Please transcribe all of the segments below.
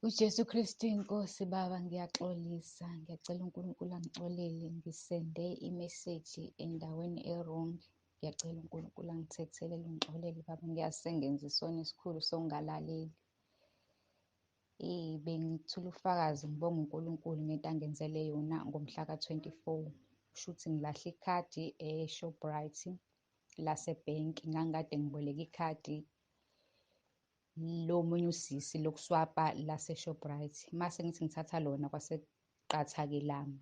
uJesu Kristu inkosi baba ngiyaxolisa, ngiyacela uNkulunkulu angixolele ngisende imeseji endaweni e-wrong. Ngiyacela uNkulunkulu angithethelele ungixolele baba, ngiyasengenza isono esikhulu sokungalaleli. Bengithula ufakazi ngibonga uNkulunkulu ngento angenzele yona ngomhla ka-24. Kushuthi ngilahle ikhadi e-Shoprite lasebhenki, ngangikade ngiboleka ikhadi lomunye usisi lokuswapa lase-Shoprite. Mase ngithi ngithatha lona kwaseqatha-ke lami.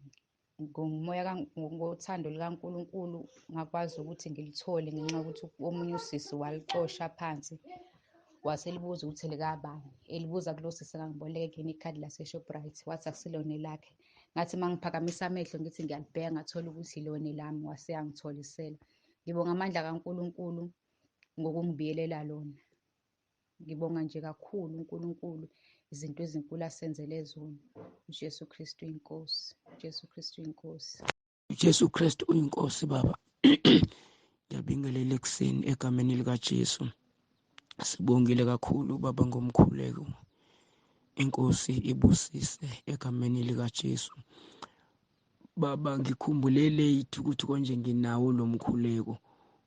Ngothando likaNkulunkulu ngakwazi ukuthi ngilithole ngenxa yokuthi omunye usisi walicosha phansi, waselibuza ukuthi elikabani. Elibuza kulo sisi engangiboleka kuyena ikhadi lase-Shoprite, wathi akusilona elakhe. Ngathi uma ngiphakamisa amehlo ngithi ngiyalibheka ngathola ukuthi ilona elami, wase yangitholisela. Ngibonga amandla kaNkulunkulu ngokungibiyelela lona. Ngibonga nje kakhulu uNkulunkulu izinto ezinkulu asenzele zona. uJesu Kristu inkosi, uJesu Kristu inkosi. uJesu Kristu uyinkosi baba. Ngiyabingelela ekuseni egameni likaJesu. Sibongile kakhulu baba ngomkhuleko. Inkosi ibusise egameni likaJesu. Baba ngikhumbule late ukuthi konje nginawo lo mkhuleko.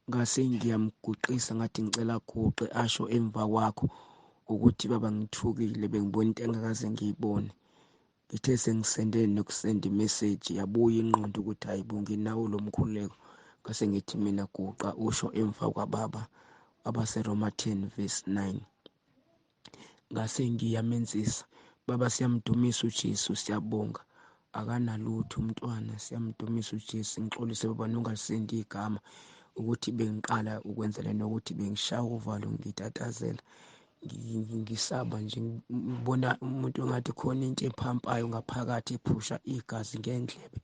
Ngase ngiyamguqisa ngathi ngicela guqe asho emva kwakho ukuthi baba ngithukile, bengibona into engakaze ngiyibone. Ngithe sengisende nokusenda imessage yabuya ingqondo ukuthi hayibo nginawo lo mkhuleko. Ngase ngithi mina guqa usho emva kwababa abaseRoma 10:9. Ngase ngiyamenzisa baba, siyamdumisa uJesu, siyabonga. Akanalutho umntwana, siyamdumisa uJesu. Ngixolise baba nongalisendi igama ukuthi bengiqala ukwenzela nokuthi bengishaya uvalo ngitatazela. Ngisaba nje ngibona umuntu ongathi khona into ephampayo ngaphakathi ephusha igazi ngendlebe.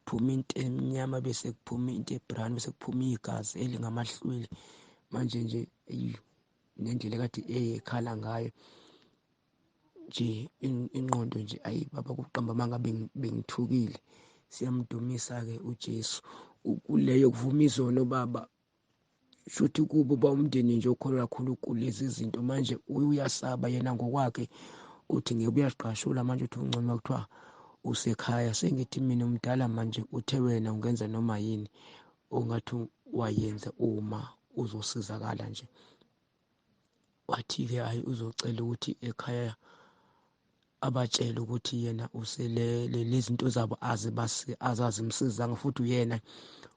Kuphuma into emnyama bese kuphuma into ebrown bese kuphuma igazi elingamahlwili. Manje nje nendlela kade ekhala ngayo nje ingqondo nje ayi baba kuqamba mangabe bengithukile. Siyamdumisa-ke uJesu kuleyo kuvuma izono baba. Shuthi kubo ba umndeni nje okholwa kakhulu kulezi zinto manje uyasaba yena ngokwakhe, uthi ngiyabuyaqashula manje uthi ungcono kuthiwa usekhaya. Sengithi mina umdala manje uthe wena ungenza noma yini ongathi wayenza uma uzosizakala nje. Wathi-ke hayi uzocela ukuthi ekhaya abatshele ukuthi yena uselele, lezi zinto zabo azazimsizanga futhi uyena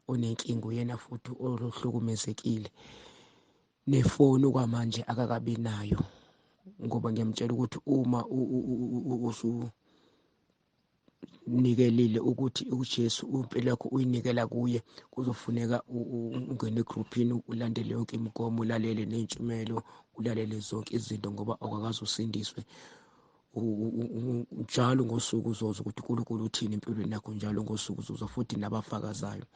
onenkinga, uyena futhi ohlukumezekile. Nefoni kwamanje akakabi nayo, ngoba ngiyamtshela ukuthi uma usunikelile ukuthi uJesu impilo yakho uyinikela kuye, kuzofuneka ungene egroupini ulandele yonke imigomo, ulalele ney'ntshumayelo, ulalele zonke izinto ngoba awukakaze usindiswe. Njalo ngosuku uzozwa ukuthi uNkulunkulu uthini empilweni yakho, njalo ngosuku uzozwa futhi nabafakazayo.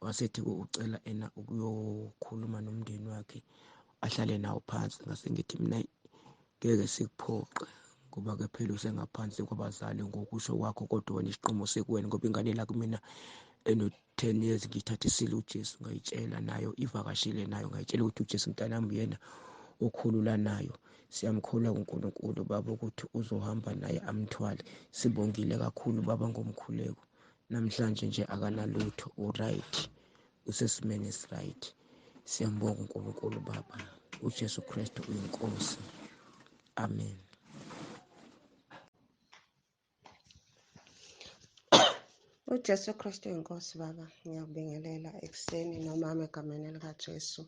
Wasethi ucela ena ukuyokhuluma nomndeni wakhe, ahlale nawo phansi. Ngase ngithi mina ngeke sikuphoqe ngoba-ke phela usengaphansi kwabazali ngokusho kwakho, kodwa wena isiqumo sekuwena ngoba ingane la kumina eno-10 years ngiyithathisile uJesu ngayitshela nayo ivakashile nayo, ngayitshela ukuthi uJesu mntanami yena okhulula nayo. Siyamkholwa kuNkulunkulu baba ukuthi uzohamba naye amthwale. Sibongile kakhulu baba ngomkhuleko. Namhlanje nje akanalutho, uright, usesimeni esi-right. Siyambonga uNkulunkulu baba. uJesu Kristu uyinkosi. Amen. uJesu Kristu inkosi baba, ngiyakubingelela ekuseni nomama egameni likaJesu.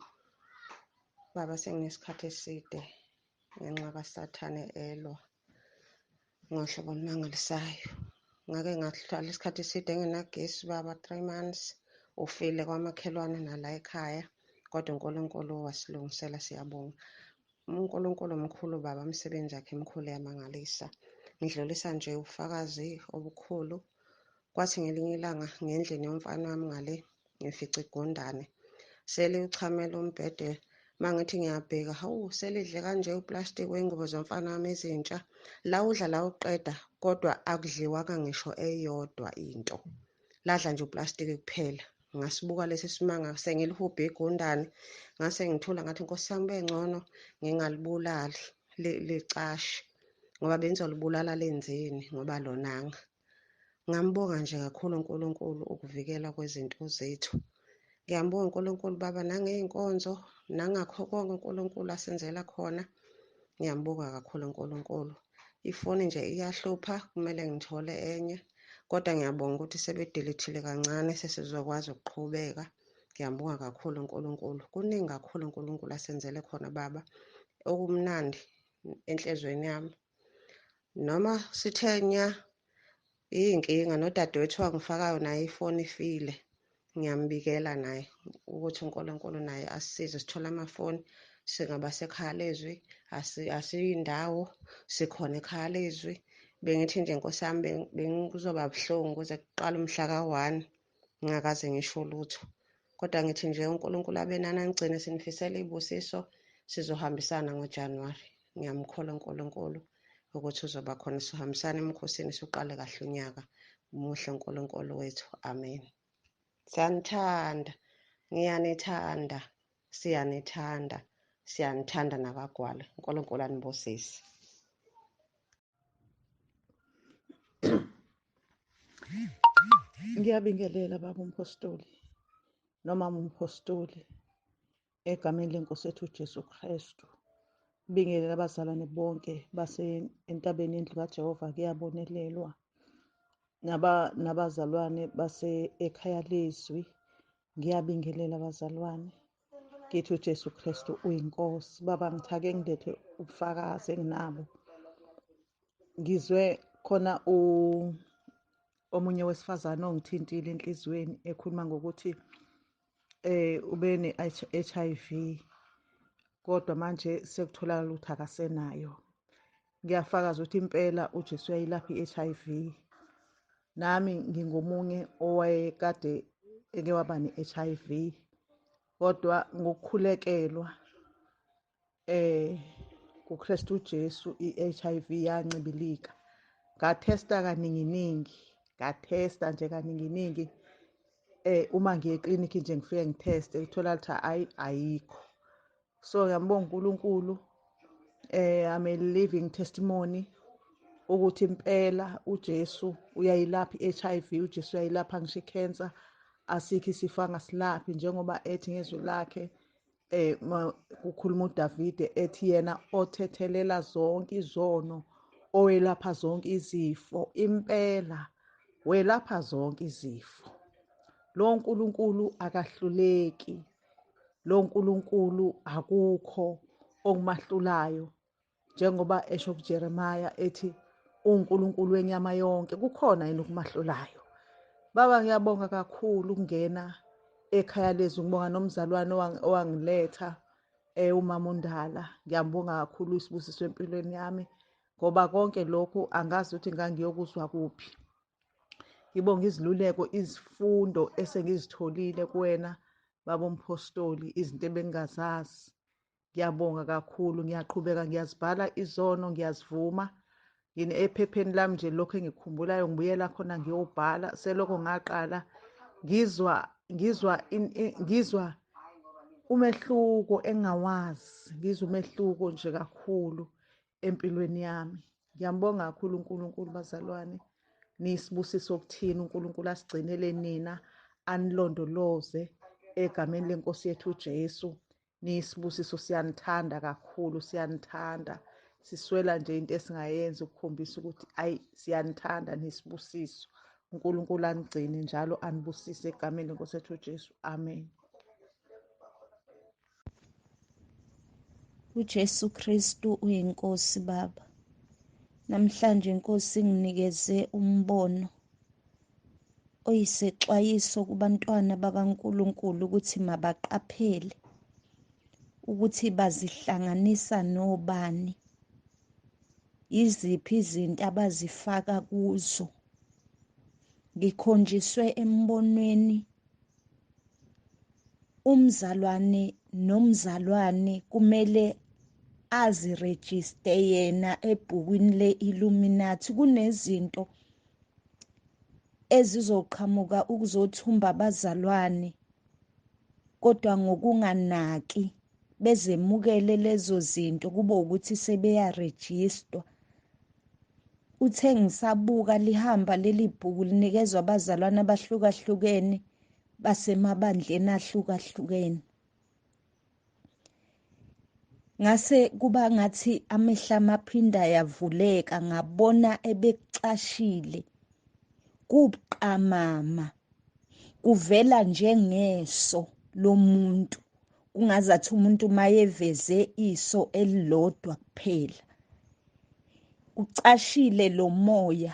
Baba, senginesikhathi eside ngenxa kaSathane elwa ngohlobo olumangalisayo. Ngake ngahlala isikhathi eside nginagesi baba, 3 months. Ufile kwamakhelwane nala ekhaya, kodwa uNkulunkulu wasilungisela, siyabonga. uNkulunkulu mkhulu baba, umsebenzi wakhe mkhulu yamangalisa. Ngidlulisa nje ubufakazi obukhulu. Kwathi ngelinye ilanga ngendlini yomfana wami ngale ngifica igundane seliwuchamela umbhede. Mangithi ngiyabheka, hawu selidle kanje uplastic wengubo zomfana wami ezintsha. La udla la uqeda, kodwa akudliwanga ngisho eyodwa into. Ladla nje uplastic kuphela. Ngasibuka lesi simanga sengilihubhe igundane. Ngase ngithula ngathi Nkosi yami bengcono ngingalibulali licashe. ngoba benizolibulala lenzeni ngoba lonanga. Ngambonga nje kakhulu uNkulunkulu ukuvikela kwezinto zethu. Ngiyambonga uNkulunkulu Baba nangey'nkonzo, nangakho konke uNkulunkulu asenzela khona. Ngiyambonga kakhulu uNkulunkulu. Ifoni nje iyahlupha, kumele ngithole enye. Kodwa ngiyabonga ukuthi sebedilithile kancane sesizokwazi ukuqhubeka. Ngiyambonga kakhulu uNkulunkulu. Kuningi kakhulu uNkulunkulu asenzele khona Baba. Okumnandi enhlizweni yami. Noma sithe nya iy'nkinga nodadewethu wangifakayo naye ifoni ifile. Ngiyambikela naye ukuthi uNkulunkulu naye asisize sithole amafoni. Singaba sekhaya leZwi, asiyindawo, sikhona ekhaya leZwi. Bengithi nje Nkosi yami bengikuzoba buhlungu ukuze kuqala umhla ka-1 ngingakaze ngisho lutho. Kodwa ngithi nje uNkulunkulu abe nani anigcine sinifisela iy'busiso sizohambisana ngoJanuwari. Ngiyamkholwa uNkulunkulu ukuthi uzoba khona sizohambisana emkhosini siqale kahle unyaka. Umuhle uNkulunkulu wethu. Amen. Siyanithanda, ngiyanithanda, siyanithanda, siyanithanda nakagwala. uNkulunkulu anibusise. Ngiyabingelela baba umpostoli nomama umpostoli egameni lenkosi yethu uJesu Kristu. Bingelela abazalwane bonke entabeni yendlu kaJehova kuyabonelelwa. Nabazalwane base ekhaya leZwi. Ngiyabingelela abazalwane. Ngithi uJesu Kristu uyinkosi. Baba ngithake ngilethe ubufakazi enginabo. Ngizwe khona omunye wesifazane ongithintile enhlizweni ekhuluma ngokuthi ube ne-HIV kodwa manje sekutholakala ukuthi akasenayo. Ngiyafakaza ukuthi impela uJesu uyayilapha i-HIV. Nami ngingomunye owayekade eke waba ne-HIV kodwa ngokukhulekelwa kuKristu uJesu i-HIV yancibilika. Ngathesta kaningi, ngathesta nje kaningi. Uma ngiye eklinikhi nje ngifike ngitheste kutholakala ukuthi hayi ayikho. So ngiyambonga uNkulunkulu. I'm a living testimony ukuthi impela uJesu uyayilapha i-HIV, uJesu uyayilapha ngisho i-cancer. Asikho isifo angasilaphi njengoba ethi ngezwi lakhe kukhuluma uDavide ethi yena othethelela zonke izono, owelapha zonke izifo. Impela welapha zonke izifo. Lo nkulunkulu akahluleki. Lo nkulunkulu akukho okumahlulayo. Njengoba esho kuJeremaya ethi uNkulunkulu wenyama yonke, kukhona yini okumahlulayo. Baba ngiyabonga kakhulu ukungena ekhaya leZwi. Ngibonga nomzalwane owangiletha umama uNdala. Ngiyambonga kakhulu isibusiso empilweni yami ngoba konke lokhu angazi ukuthi ngangiyokuzwa kuphi. Ngibonga iziluleko, izifundo esengizitholile kuwena baba umpostoli, izinto ebengingazazi. Ngiyabonga kakhulu. Ngiyaqhubeka ngiyazibhala izono, ngiyazivuma. Yini ephepheni lami nje lokho engikhumbulayo ngibuyela khona ngiyobhala. Selokho ngaqala ngizwa umehluko engingawazi. Ngizwa umehluko nje kakhulu empilweni yami. Ngiyambonga kakhulu uNkulunkulu bazalwane. Niyisibusiso kuthina uNkulunkulu asigcinele nina, anilondoloze egameni lenkosi yethu uJesu. Niyisibusiso, siyanithanda kakhulu, siyanithanda. Siswela nje into esingayenza ukukhombisa ukuthi ayi siyanithanda niyisibusiso. uNkulunkulu anigcine njalo anibusise egameni lenkosi yethu uJesu. Amen. uJesu Kristu uyinkosi Baba. Namhlanje inkosi nginikeze umbono oyisexwayiso kubantwana bakaNkulunkulu ukuthi mabaqaphele ukuthi bazihlanganisa nobani. Yiziphi izinto abazifaka kuzo. Ngikhonjiswe embonweni umzalwane nomzalwane kumele azirejiste yena ebhukwini le-Illuminati. Kunezinto ezizoqhamuka ukuzothumba abazalwane kodwa ngokunganaki bezemukele lezo zinto kube ukuthi sebeyarejistwa. uthe ngisabuka lihamba leli bhuku linikezwa abazalwane abahlukahlukene basemabandleni ahlukahlukene. Ngase kuba ngathi amehla amaphinda yavuleka, ngabona ebekucashile kubuqamama, kuvela njengeso lomuntu, kungazathi umuntu mayeveze iso elilodwa kuphela. Ucashile lo moya,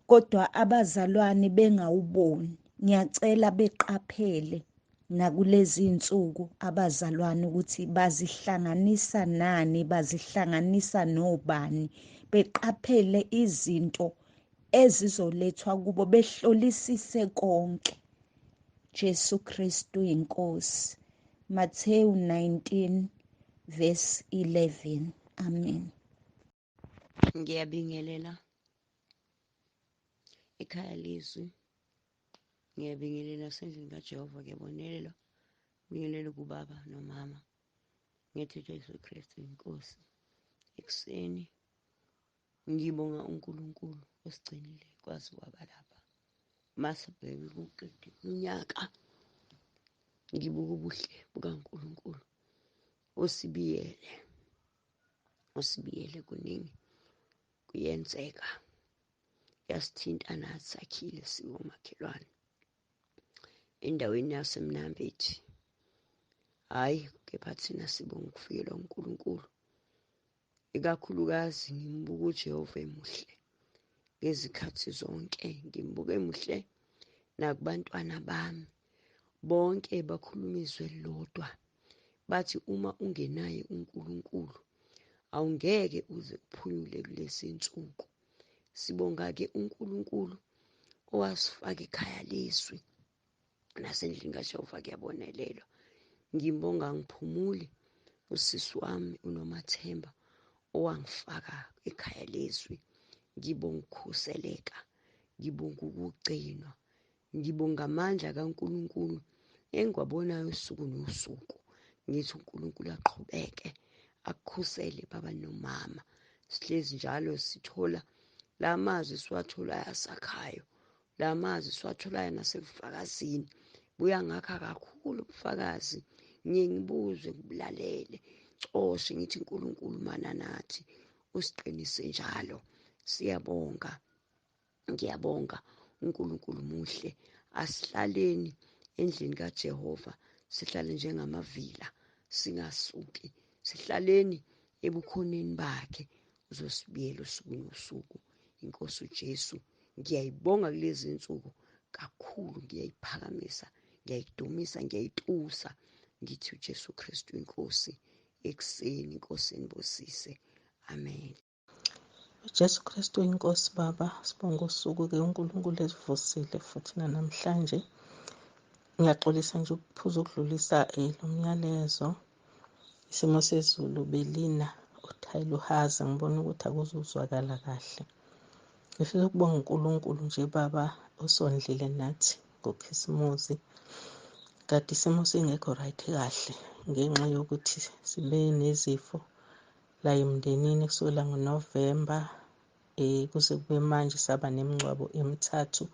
kodwa abazalwane bengawuboni. Ngiyacela beqaphele nakulezi insuku abazalwane ukuthi bazihlanganisa nani, bazihlanganisa nobani. Beqaphele izinto ezizolethwa kubo, behlolisise konke. Jesu Kristu inkosi. Mateyu 19 verse 11. Amen. Ngiyabingelela ekhaya leZwi, ngiyabingelela sendlini kaJehova, ngiyabonelelwa, ngibingelela kubaba nomama, ngithi Jesu Kristu inkosi. Ekuseni ngibonga uNkulunkulu osigcinile kwazi kwaba lapha. Masibheke ukuqeda unyaka, ngibuka ubuhle bukaNkulunkulu osibiyele kuningi kuyenzeka, yasithinta nathi sakhile singomakhelwane endaweni yasemnambithi. Hhayi, kepha thina sibonga ukufikelwa uNkulunkulu, ikakhulukazi ngimbuka uJehova emuhle ngezikhathi zonke. Ngimbuka emuhle nakubantwana bami bonke bakhuluma izwi elilodwa, bathi uma ungenaye uNkulunkulu awungeke uze uphunyule kulezi insuku. Sibonga-ke uNkulunkulu owasifaka ekhaya leZwi nasendlini kaJehova, kuyabonelelwa. Ngibonga ngiphumule usisi wami uNomathemba owangifaka ekhaya leZwi. Ngibonga ukukhuseleka, ngibonga ukugcinwa, ngibonga amandla kaNkulunkulu engiwabonayo usuku nosuku. Ngithi uNkulunkulu aqhubeke akukhusele baba nomama. Sihlezi njalo sithola la mazwi siwatholayo asakhayo, la mazwi siwatholayo nasebufakazini. Buya ngakha kakhulu ubufakazi, ngiye ngibuze ngibulalele, coshe ngithi uNkulunkulu mana nathi usiqinise njalo. Siyabonga, ngiyabonga, uNkulunkulu muhle. Asihlaleni endlini kaJehova, sihlale njengamavila singasuki, sihlaleni ebukhoneni bakhe uzosibiyela usuku nosuku. Inkosi uJesu ngiyayibonga kulezi insuku kakhulu, ngiyayiphakamisa, ngiyayidumisa, ngiyayitusa. Ngithi uJesu Kristu inkosi. Ekuseni inkosi enibusise. Amen. uJesu Kristu inkosi. Baba, sibonga usuku-ke uNkulunkulu esivusile futhi namhlanje. Ngiyaxolisa nje ukuphuza ukudlulisa lo myalezo. Isimo sezulu belina uthayiluhaza, ngibona ukuthi akuzuzwakala kahle. Ngifisa ukubonga uNkulunkulu nje Baba osondlile nathi ngoKhisimusi. Kade isimo singekho right kahle ngenxa yokuthi sibe nezifo la emndenini kusukela ngoNovemba kuze kube manje saba nemingcwabo emithathu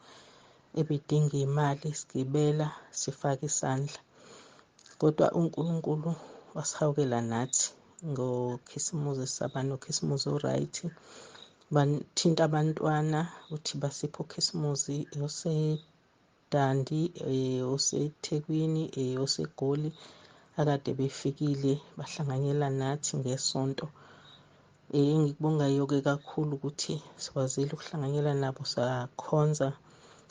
ebidinga imali, sigibela sifaka isandla. Kodwa uNkulunkulu wasihawukela nathi ngoKhisimusi, saba noKhisimusi oright. Bathinta abantwana ukuthi basipho uKhisimusi oseDandi, oseThekwini, oseGoli akade befikile bahlanganyela nathi ngesonto. Engikubongayo-ke kakhulu ukuthi sikwazile ukuhlanganyela nabo, sakhonza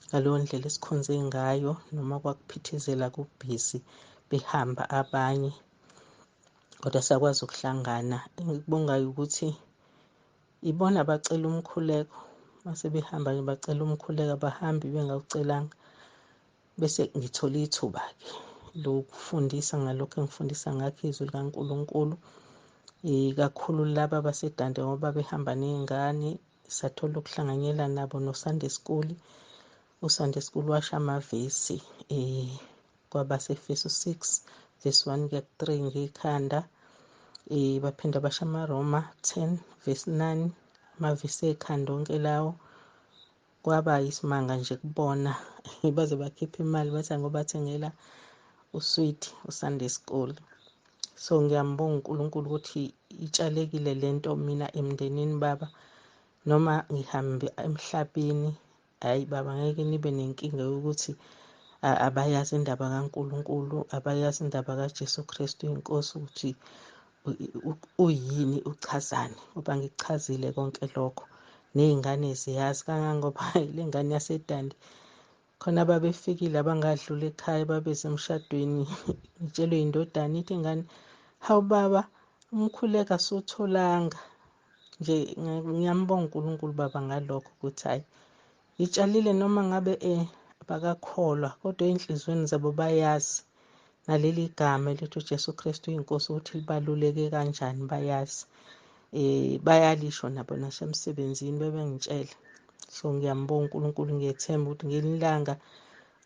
ngaleyo ndlela esikhonze ngayo, noma kwakuphithizela kubhizi behamba abanye, kodwa sakwazi ukuhlangana. Engikubongayo ukuthi ibona bacela umkhuleko, mase behamba bacela umkhuleko, abahambi bengawucelanga, bese ngithola ithuba-ke lokufundisa ngalokho engifundisa ngakho izwi likaNkulunkulu. Kakhulu laba abasedande ngoba behamba ney'ngane, sathola ukuhlanganyela nabo no-Sunday school. USunday school washo amavesi kwabase-Efesu 6 verse 1 kuya 3 ngekhanda. Baphinda basho amaRoma 10 verse 9 amavisi ekhanda onke lawo. Kwaba yisimanga nje kubona baze bakhipha imali bathi ngobathengela usweet uSunday school. So ngiyambonga uNkulunkulu ukuthi itshalekile lento mina emndenini baba. Noma ngihambe emhlabeni, hayi baba, ngeke nibe nenkinga yokuthi abayazi indaba kaNkulunkulu, abayazi indaba kaJesu Kristu inkosi ukuthi uyini, uchazani. Ngoba ngikuchazile konke lokho, ney'ngane ziyazi kangangoba le ngane yaseDandi khona babefikile abangadlula ekhaya babeze emshadweni. Ngitshelwe yindodana ithi ingane, hawu baba, umkhuleko asiwutholanga. Nje ngiyambonga uNkulunkulu baba ngalokho ukuthi hayi ngitshalile noma ngabe abakakholwa, kodwa ey'nhliziyweni zabo bayazi naleli gama elithi uJesu Kristu uyinkosi ukuthi libaluleke kanjani, bayazi. Bayalisho nabo nasemsebenzini bebengitshela. So ngiyambonga uNkulunkulu, ngiyethemba ukuthi ngelinye ilanga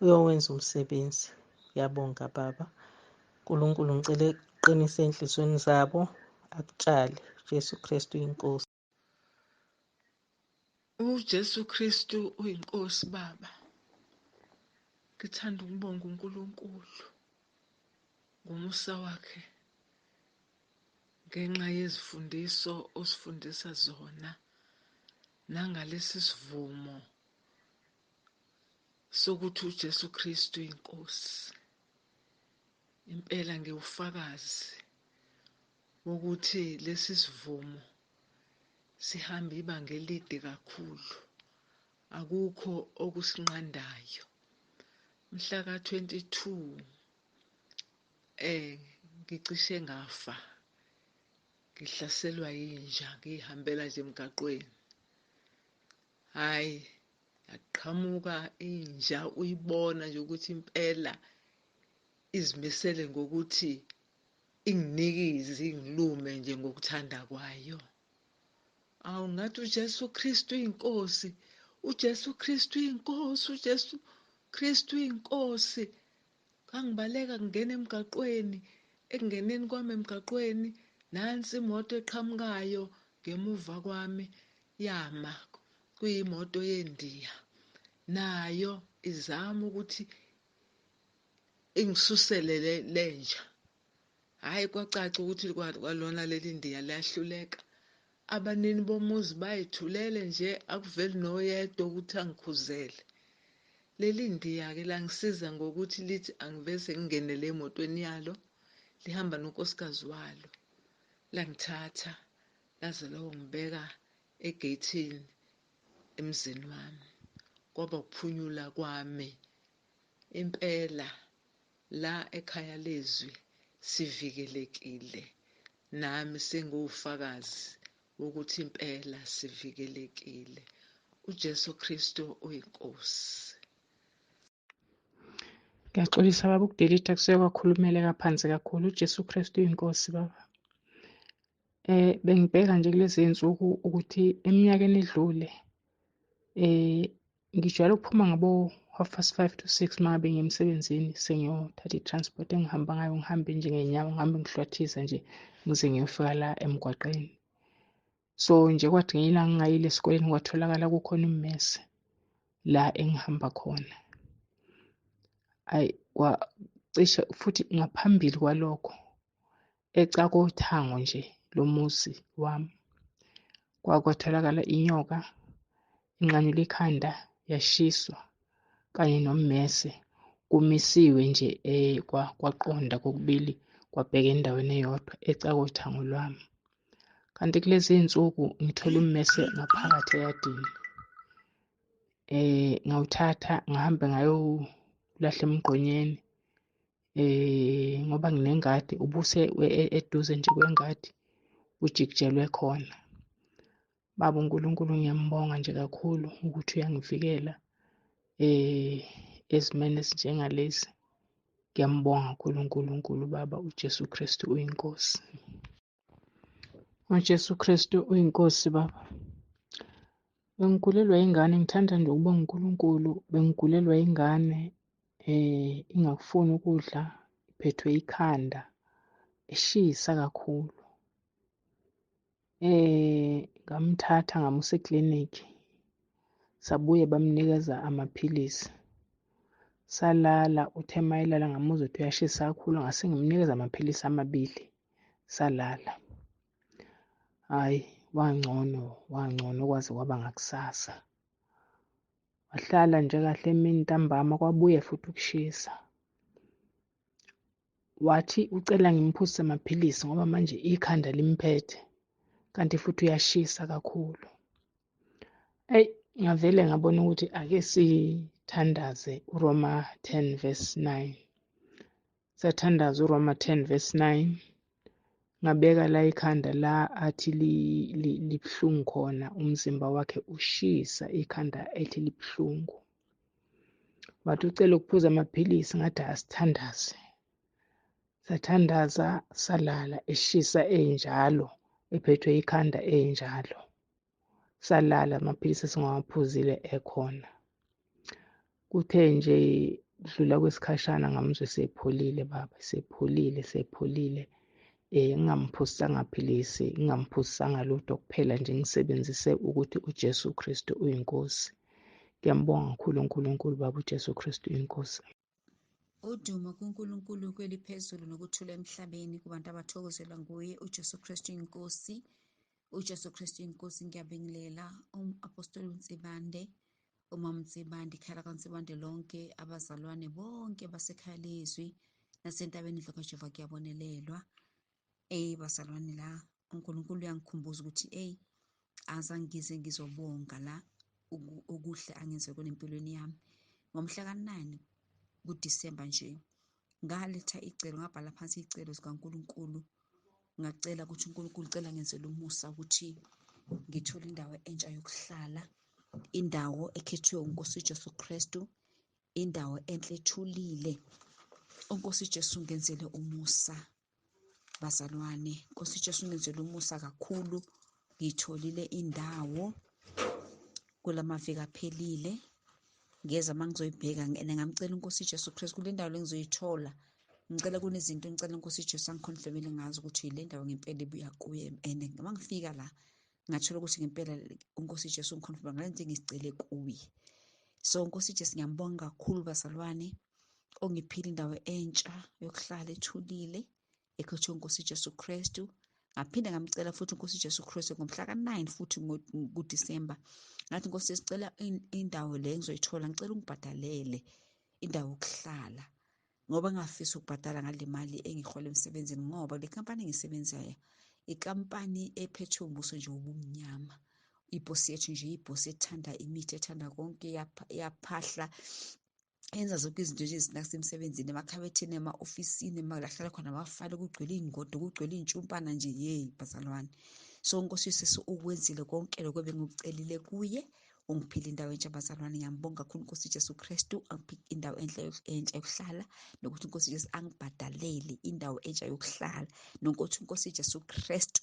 uyowenza umsebenzi. Ngiyabonga baba. uNkulunkulu ngicela uqinise ey'nhliziyweni zabo, akutshale. Jesu Kristu uyinkosi. uJesu Kristu uyinkosi baba. Ngithanda ukubonga uNkulunkulu ngomusa wakhe ngenxa yezifundiso osifundisa zona nangalesi sivumo sokuthi uJesu Kristu uyinkosi. Impela ngiwufakazi wokuthi lesi sivumo sihamba ibanga elide kakhulu. Akukho okusinqandayo. Mhla ka-22 ngicishe ngafa, ngihlaselwa yinja ngihambela nje emgaqweni. Hayi, yaqhamuka inja uyibona nje ukuthi impela izimisele ngokuthi inginikize, ingilume nje ngokuthanda kwayo. Awu ngathi uJesu Kristu uyinkosi, uJesu Kristu uyinkosi, uJesu Kristu uyinkosi. Kangibaleka ngingena emgaqweni, ekungeneni kwami emgaqweni nansi imoto eqhamukayo ngemuva kwami yama, kuyimoto yendiya, nayo izama ukuthi ingisusele lenja. Hhayi, kwacaca ukuthi kwalona leli ndiya liyahluleka. Abanini bomuzi bayithulele nje, akuveli noyedwa ukuthi angikhuzele. Leli ndiya-ke langisiza ngokuthi lithi angivese ngingenele emotweni yalo, lihamba nonkosikazi walo. Langithatha laze longibeka egeyithini emzini wami. Kwaba ukuphunyula kwami. Impela la ekhaya leZwi sivikelekile. Nami sengiwufakazi wokuthi impela sivikelekile. uJesu Kristu uyinkosi. Ngiyaxolisa baba ukudelete kusuke kwakhulumeleka phansi kakhulu. uJesu Kristu uyinkosi baba. Bengibheka nje kulezi iy'nsuku ukuthi eminyakeni edlule ngijwayele ukuphuma ngabo 5:30 to 6 uma ngabe ngiya emsebenzini sengiyothatha i-transport engihamba ngayo, ngihambe nje ngey'nyawo, ngihambe ngihlwathisa nje ngize ngiyofika la emgwaqeni. So nje kwathi ngelinye ilanga ngingayile esikoleni kwatholakala kukhona immese la engihamba khona. Ayi, cishe futhi ngaphambili kwalokho ecakothango nje lomuzi wami kwatholakala inyoka inqanyula ikhanda yashiswa kanye nommese kumisiwe nje kwaqonda kokubili kwabheka endaweni eyodwa ecakothango lwami. Kanti kulezi iy'nsuku ngithola ummese ngaphakathi eyadini. Ngawuthatha ngahambe ngayowulahla emgqonyeni ngoba nginengadi, ubuse eduze nje kwengadi ujikijelwe khona. Baba uNkulunkulu ngiyambonga nje kakhulu ukuthi uyangivikela ezimeni ezinjengalezi. Ngiyambonga kakhulu uNkulunkulu baba. uJesu Kristu uyinkosi. uJesu Kristu uyinkosi baba. Bengigulelwa ingane, ngithanda nje ukubonga uNkulunkulu. Bengigulelwa ingane ingakufuni ukudla, iphethwe ikhanda, eshisa kakhulu. Ngamthatha ngamusa eklinikhi, sabuye bamnikeza amaphilisi. Salala, uthe mayelala ngamuzwa ukuthi uyashisa kakhulu, ngase ngimnikeza amaphilisi amabili, salala. Hhayi, wangcono kwaze kwaba ngakusasa. Wahlala nje kahle emini ntambama kwabuye futhi ukushisa. Wathi ucela ngimphuzise amaphilisi ngoba manje ikhanda limphethe, kanti futhi uyashisa kakhulu. Ngavele ngabona ukuthi ake sithandaze uRoma 10 verse 9. Sathandaza uRoma 10 verse 9. Ngabeka la ikhanda la athi libuhlungu khona, umzimba wakhe ushisa, ikhanda ethi libuhlungu. Wathi ucela ukuphuza amaphilisi, ngathi asithandaze. Sathandaza, salala eshisa enjalo, ephethwe ikhanda enjalo. Salala, amaphilisi esingawaphuzile ekhona. Kuthe nje kudlula kwesikhashana ngamuzwe sepholile baba, sepholile. Ngingamphuzisanga philisi, ngingamphuzisanga lutho, kuphela nje ngisebenzise ukuthi uJesu Kristu uyinkosi. Ngiyambonga kakhulu uNkulunkulu baba, uJesu Kristu uyinkosi. Udumo kuNkulunkulu kweliphezulu nokuthula emhlabeni kubantu abathokozela nguye uJesu Kristu inkosi. uJesu Kristu inkosi, ngiyabingelela apostoli uNtsibande, umama Ntsibande, ikhaya lakaNtsibande lonke, abazalwane bonke basekhaya leZwi nasentabeni kaJehova kuyabonelelwa. Bazalwane la, uNkulunkulu uyangikhumbuza ukuthi azangize ngizobonga la okuhle angenze kona empilweni yami. Ngomhla ka-9 kuDisemba nje ngaletha icelo, ngabhala phansi icelo zikaNkulunkulu, ngacela ukuthi uNkulunkulu cela ngenzele umusa ukuthi ngithole indawo entsha yokuhlala, indawo ekhethwe uNkosi Jesu Kristu, indawo enhle ethulile. uNkosi Jesu ngenzele umusa bazalwane, uNkosi Jesu ngenzele umusa kakhulu. Ngitholile indawo kulamaviki aphelile, ngeza mangizoyibheka ngamcela uNkosi Jesu Kristu kule ndawo lengizoyithola. Ngicela kunezinto ngicela uNkosi Jesu angikhonfirmele ngazo ukuthi ile ndawo ngempela ebuya kuye, and mangifika la ngathola ukuthi ngempela uNkosi Jesu ngikhonfirma ngalento engizicele kuye. So uNkosi Jesu ngiyambonga kakhulu bazalwane, ongiphile indawo entsha yokuhlala ethulile ekhethwe uNkosi Jesu Kristu. Ngaphinde ngamcela futhi uNkosi Jesu Kristu ngomhla ka-9 futhi kuDisemba, ngathi Nkosi sicela indawo le ngizoyithola, ngicela ungibhadalele indawo yokuhlala ngoba ngafisa ukubhadala ngale mali engihola emsebenzini, ngoba le kampani engisebenzayo ikampani ephethwe ubuso nje obumnyama. Ibhosi yethu nje ibhosi ethanda imithi, ethanda konke, yaphahla, yenza zonke izinto nje ezinasemsebenzini, emakhabethini, ema-ofisini, lahlala khona amafayili, kugcwele iy'ngodo, kugcwele iy'ntshumpana nje, bazalwane. So uNkosi Jesu ukwenzile konke lokho bengukucelile kuye, ungiphile indawo entsha bazalwane. Ngiyambonga kakhulu uNkosi Jesu Kristu angiphe indawo entsha yokuhlala, nokuthi uNkosi Jesu angibhadalele indawo entsha yokuhlala, nokuthi uNkosi Jesu Kristu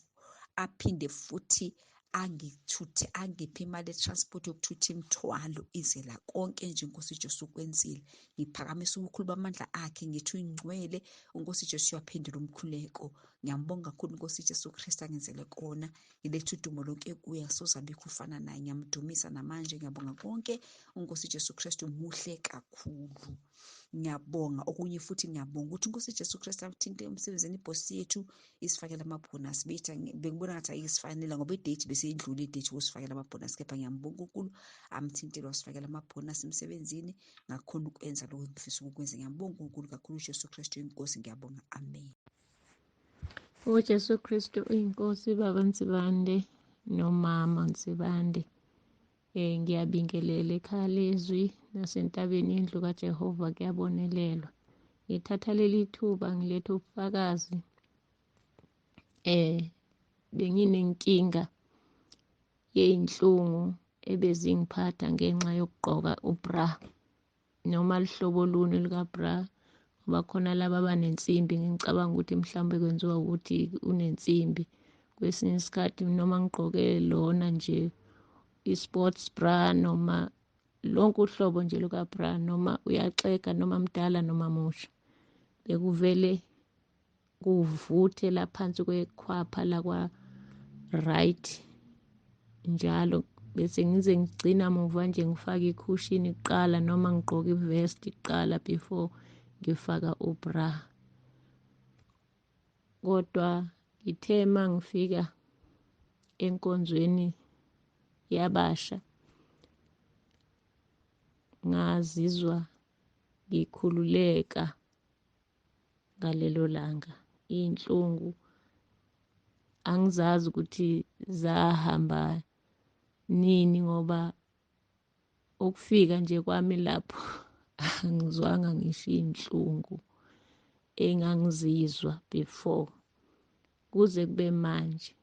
aphinde futhi angithuthe, angiphe imali ye-transport yokuthutha imithwalo ize la. Konke nje uNkosi Jesu ukwenzile. Ngiphakamisa ubukhulu bamandla akhe, ngithi uyingcwele uNkosi Jesu uyaphendula umkhuleko. Ngiyambonga kakhulu uNkosi Jesu Kristu angenzele kona. Ngiletha udumo lonke kuye, asoze abikho ufana naye. Ngiyamdumisa namanje, ngiyabonga konke. uNkosi Jesu Kristu muhle kakhulu. Ngiyabonga okunye futhi, ngiyabonga ukuthi uNkosi Jesu Kristu athinte emsebenzini ibhosi yethu, isifakele amabhonasi. Bengibona ngathi ayisifanele ngoba idate beseyidlule idate wosifakela amabhonasi, kepha ngiyambonga uNkulunkulu amthintile wasifakela amabhonasi emsebenzini, ngakhona ukwenza lokho engifisa ukukwenza. Ngiyambonga uNkulunkulu kakhulu uJesu Kristu inkosi. Ngiyabonga, amen. uJesu Kristu uyinkosi baba Ntsibande nomama Ntsibande. Ngiyabingelela ekhaya leZwi nasentabeni yendlu kaJehova kuyabonelelwa. Ngithatha leli thuba ngiletha ubufakazi. Benginenkinga yey'nhlungu ebezingiphatha ngenxa yokugqoka ubra noma luhlobo luni luka-bra, ngoba khona laba abanensimbi. Ngicabanga ukuthi mhlawumbe kwenziwa ukuthi unensimbi. Kwesinye isikhathi noma ngigqoke lona nje i-sports bra noma lonke uhlobo nje luka-bra, noma uyaxega noma mdala noma musha, bekuvele kuvuthe laphansi kwekhwapha right njalo, bese ngize ngigcina muva nje ngifake ikhushini kuqala noma ngigqoke ivest kuqala before ngifaka ubra. Kodwa ngithe mangifika enkonzweni yabasha ngazizwa ngikhululeka ngalelo langa. Iy'nhlungu angizazi ukuthi zahamba nini ngoba ukufika nje kwami lapho angizwanga ngisho iy'nhlungu engangizizwa before. Kuze kube manje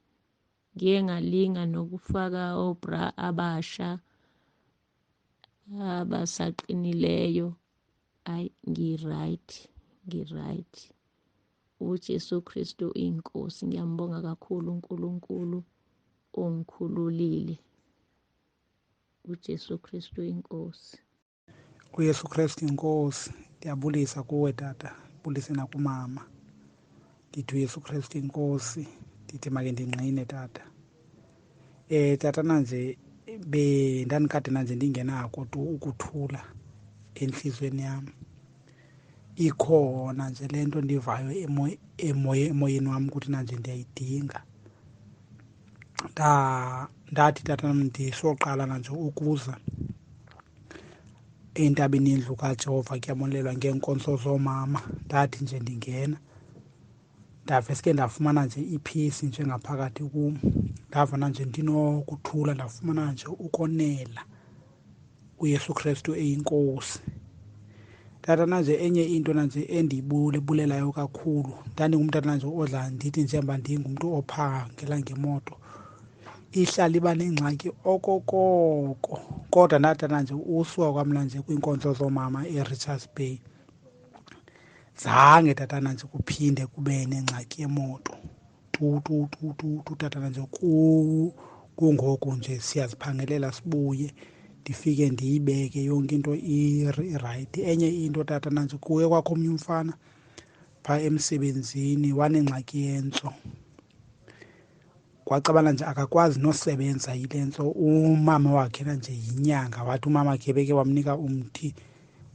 ngiye ngalinga nokufaka obra abasha abasaqinileyo. Ayi, ngi-right. uJesu Kristu inkosi. Ngiyambonga kakhulu uNkulunkulu ongikhululile. uJesu Kristu inkosi. uYesu Kristu inkosi, ndiyabulisa kuwe tata, bulise nakumama. Ndithi uYesu Kristu inkosi, ndithi make ndingqine tata. Tata nanje bendanikade nanje ndingenako tu ukuthula enhlizweni yam. Ikhona nje le nto ndivayo emoyeni wam ukuthi nanje ndiyayidinga. Ndathi tata ndisoqala nanje ukuza entabeni yendlu kaJehova kuyabonelelwa ngeenkonzo zoomama. Ndathi nje ndingena ndaveske ndafumana nje iphisi nje ngaphakathi kum. Ndava nje ndinokuthula, ndafumana nje ukonela uYesu Kristu eyinkosi. Tata nanje enye into nanje endiyibulelayo kakhulu, ndandingumntana nanje odla ndithi njengoba ndingumntu ophangela ngemoto ihlala iba nengxaki okokoko. Kodwa ndatata nje usuka kwam nanje kwiinkonzo zoomama eRichards Bay, zange tata nanje kuphinde kube nengxaki yemoto tu tata nanje kungoku nje siyaziphangelela sibuye ndifike ndiyibeke yonke into irayithi. Enye into tata nanje kuye kwakho omnye umfana phaa emsebenzini wanengxaki yentso, kwacabana nje akakwazi nosebenza yile ntso. Umama wakhe nanje yinyanga, wathi umama wakhe beke wamnika umthi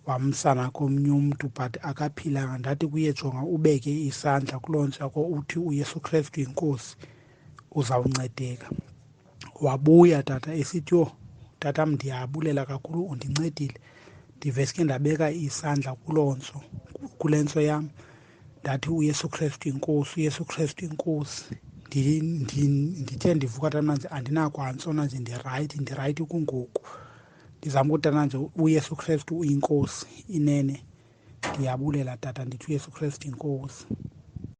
wamsana komnye umntu but akaphilanga. Ndathi kuye jonga ubeke isandla kuloo ntso yakho uthi uYesu Kristu yinkosi uzawuncedeka. Wabuya tata esithi, yho tatam ndiyabulela kakhulu undincedile. Ndiveske ndabeka isandla kuloo ntso, kule ntso yam, ndathi uYesu Kristu inkosi, uYesu Kristu inkosi. Ndithe ndivuka tata nje andinakwantso nanje ndirayithi kungoku. Ndizama ukuthi tata nje uYesu Kristu uyinkosi inene. Ndiyabulela tata, ndithi uYesu Kristu inkosi.